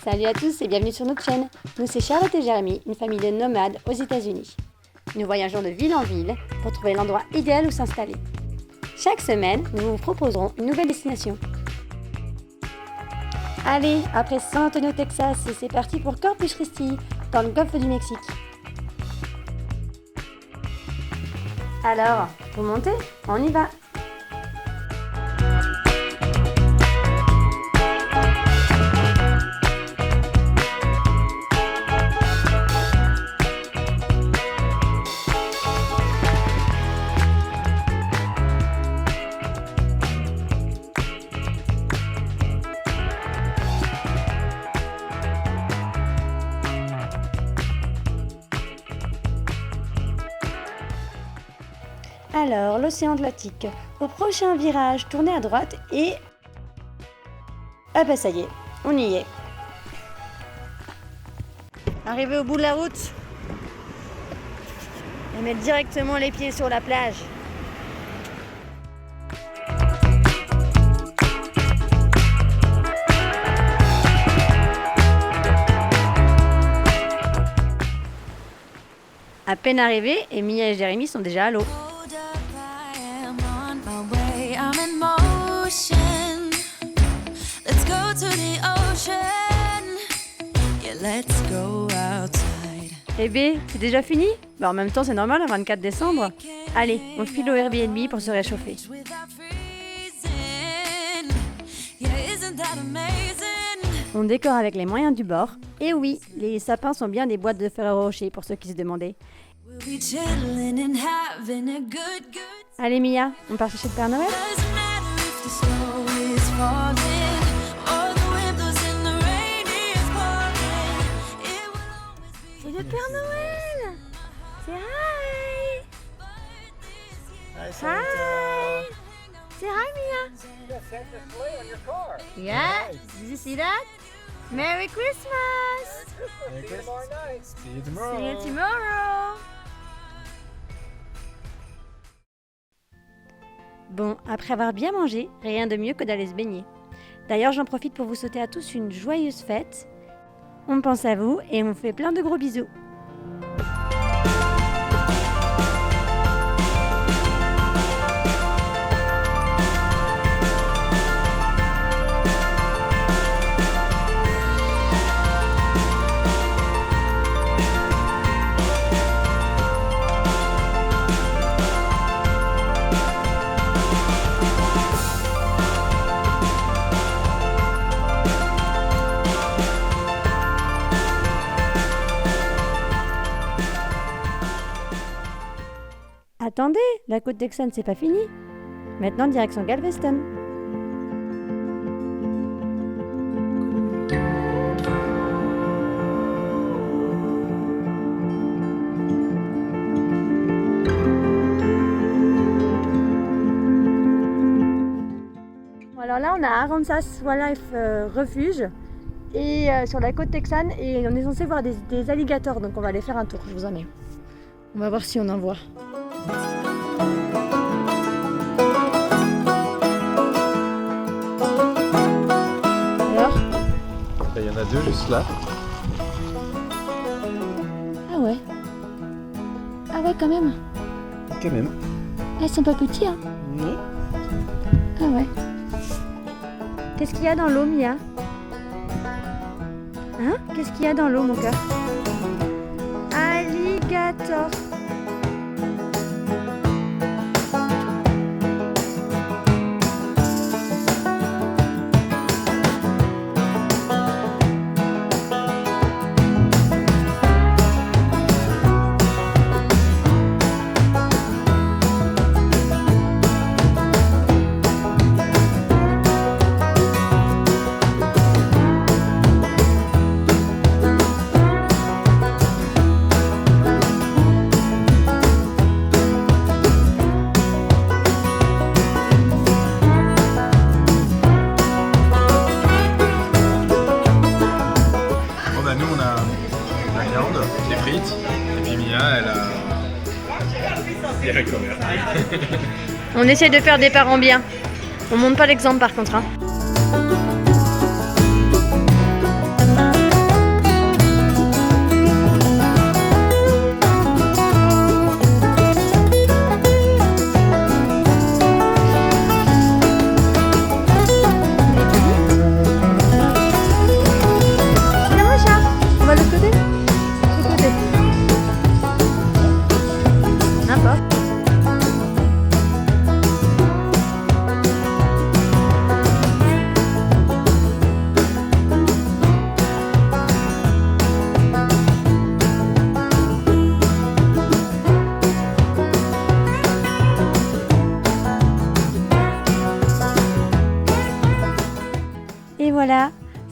Salut à tous et bienvenue sur notre chaîne. Nous c'est Charlotte et Jérémy, une famille de nomades aux États-Unis. Nous voyageons de ville en ville pour trouver l'endroit idéal où s'installer. Chaque semaine, nous vous proposerons une nouvelle destination. Allez, après San Antonio, Texas, c'est parti pour Corpus Christi, dans le golfe du Mexique. Alors, vous montez? On y va! Alors, l'océan Atlantique. Au prochain virage, tournez à droite et... Ah bah ça y est, on y est. Arrivé au bout de la route, on met directement les pieds sur la plage. À peine arrivés, et Mia et Jérémy sont déjà à l'eau. Eh bé, c'est déjà fini? Bah en même temps c'est normal, le 24 décembre. Allez, on file au Airbnb pour se réchauffer. On décore avec les moyens du bord. Et oui, les sapins sont bien des boîtes de Ferrero Rocher pour ceux qui se demandaient. Allez Mia, on part chercher le Père Noël? C'est le Père Noël! C'est hi! Hi! Say hi, Mia! Yeah? Did you see that? Merry Christmas! See you tomorrow. See you tomorrow! Bon, après avoir bien mangé, rien de mieux que d'aller se baigner. D'ailleurs, j'en profite pour vous souhaiter à tous une joyeuse fête. On pense à vous et on vous fait plein de gros bisous. Attendez, la côte texane c'est pas fini. Maintenant direction Galveston. Alors là on a Aransas Wildlife Refuge et sur la côte texane et on est censé voir des alligators, donc on va aller faire un tour, je vous emmène. On va voir si on en voit. Alors? Il y en a deux juste là. Ah ouais. Ah ouais quand même. Quand même. Ah, ils sont pas petits hein. Non. Ah ouais. Qu'est-ce qu'il y a dans l'eau, Mia? Hein? Qu'est-ce qu'il y a dans l'eau, mon cœur? Alligator. des haricots verts. On essaie de faire des parents bien. On montre pas l'exemple par contre. Hein.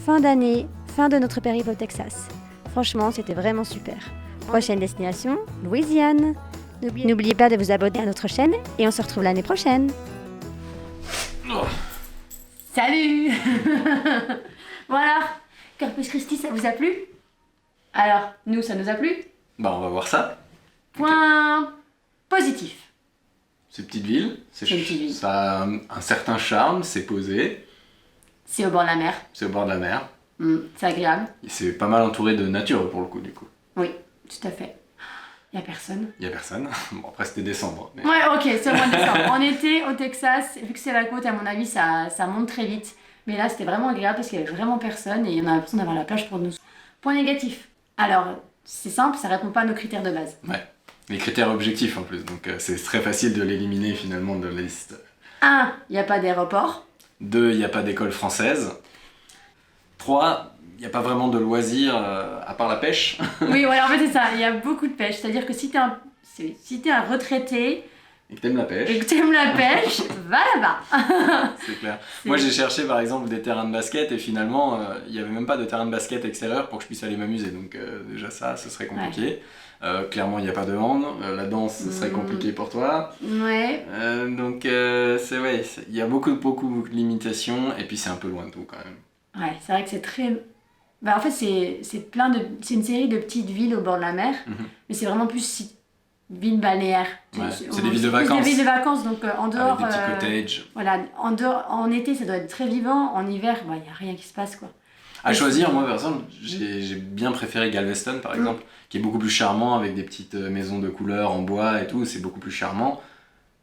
fin d'année, fin de notre périple au Texas. Franchement, c'était vraiment super. Prochaine destination, Louisiane. N'oubliez pas de vous abonner à notre chaîne et on se retrouve l'année prochaine. Salut. Voilà, Corpus Christi, ça vous a plu? Alors, nous, ça nous a plu? Bah on va voir ça. Point positif. C'est une petite ville, C'est une petite ville. ça a un certain charme, c'est posé, C'est au bord de la mer. c'est au bord de la mer. C'est agréable. Et c'est pas mal entouré de nature pour le coup du coup. Oui, tout à fait. Il n'y a personne. Il y a personne. Bon après c'était décembre. Mais... Ouais, ok, c'est au mois de décembre. En été, au Texas, vu que c'est la côte, à mon avis, ça monte très vite. Mais là, c'était vraiment agréable parce qu'il n'y avait vraiment personne et on a l'impression d'avoir la plage pour nous. Point négatif. Alors, c'est simple, ça répond pas à nos critères de base. Ouais. Les critères objectifs en plus, donc c'est très facile de l'éliminer finalement de la liste. 1, il n'y a pas d'aéroport. 2, il n'y a pas d'école française. 3, il n'y a pas vraiment de loisirs à part la pêche. Oui, ouais, en fait, c'est ça. Il y a beaucoup de pêche. C'est-à-dire que si t'es un retraité Et que t'aimes la pêche. et que t'aimes la pêche, va là-bas. C'est clair. Moi j'ai cherché par exemple des terrains de basket et finalement il n'y avait même pas de terrain de basket extérieur pour que je puisse aller m'amuser. Donc déjà ça, ce serait compliqué. Clairement il n'y a pas de hand. La danse, ce serait compliqué pour toi. Ouais. Donc c'est ouais, il y a beaucoup de limitations et puis c'est un peu loin de tout quand même. Ouais, c'est vrai que c'est très... Bah, en fait, c'est une série de petites villes au bord de la mer, mais c'est vraiment plus villes balnéaires. Ouais, c'est des villes de vacances. C'est des villes de vacances, donc en dehors... Avec des petits cottages. Voilà, en été, ça doit être très vivant. En hiver, il n'y a rien qui se passe, quoi. À choisir, moi par exemple, j'ai bien préféré Galveston par exemple, qui est beaucoup plus charmant avec des petites maisons de couleur en bois et tout, c'est beaucoup plus charmant,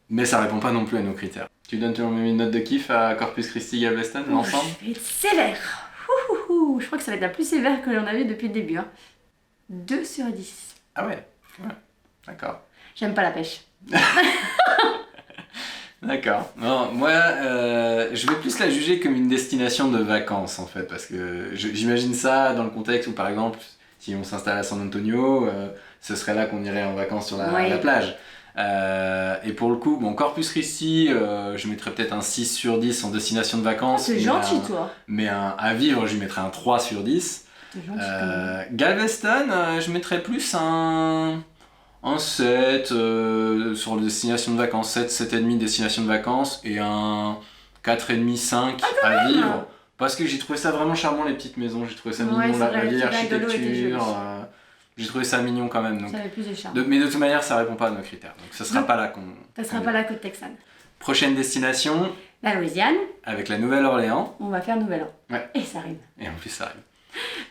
mais ça répond pas non plus à nos critères. Tu donnes une note de kiff à Corpus Christi Galveston, l'ensemble? Je vais être sévère. Je crois que ça va être la plus sévère que l'on a vue depuis le début. 2 sur 10. Ah ouais, d'accord. J'aime pas la pêche. D'accord. Non, moi, je vais plus la juger comme une destination de vacances en fait, parce que j'imagine ça dans le contexte où par exemple, si on s'installe à San Antonio, ce serait là qu'on irait en vacances sur la plage. Et pour le coup, bon, Corpus Christi, je mettrais peut-être un 6 sur 10 en destination de vacances. C'est gentil, toi. Mais à vivre, je lui mettrais un 3 sur 10. C'est gentil quand même. Galveston, je mettrais plus un 7 sur destination de vacances, 7, 7,5 destination de vacances et un 4,5, 5 à vivre. Parce que j'ai trouvé ça vraiment charmant, les petites maisons, j'ai trouvé ça mignon, la vieille architecture. J'ai trouvé ça mignon quand même. Donc, ça avait plus de charme. Mais de toute manière, ça répond pas à nos critères. Donc ça sera pas là qu'on... Ça sera pas la côte texane. Prochaine destination. La Louisiane. Avec la Nouvelle-Orléans. On va faire Nouvel An. Ouais. Et ça arrive. Et en plus, ça arrive.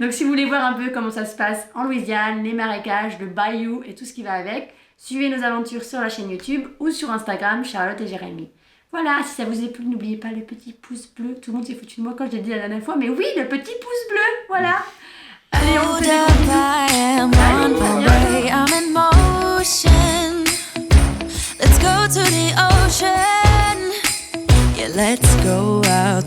Donc si vous voulez voir un peu comment ça se passe en Louisiane, les marécages, le bayou et tout ce qui va avec, suivez nos aventures sur la chaîne YouTube ou sur Instagram, Charlotte et Jérémy. Voilà, si ça vous a plu, n'oubliez pas le petit pouce bleu. Tout le monde s'est foutu de moi quand je l'ai dit la dernière fois, mais oui, le petit pouce bleu, voilà. Allez, on fait des bisous. I'm in motion. Let's go to the ocean. Yeah, let's go out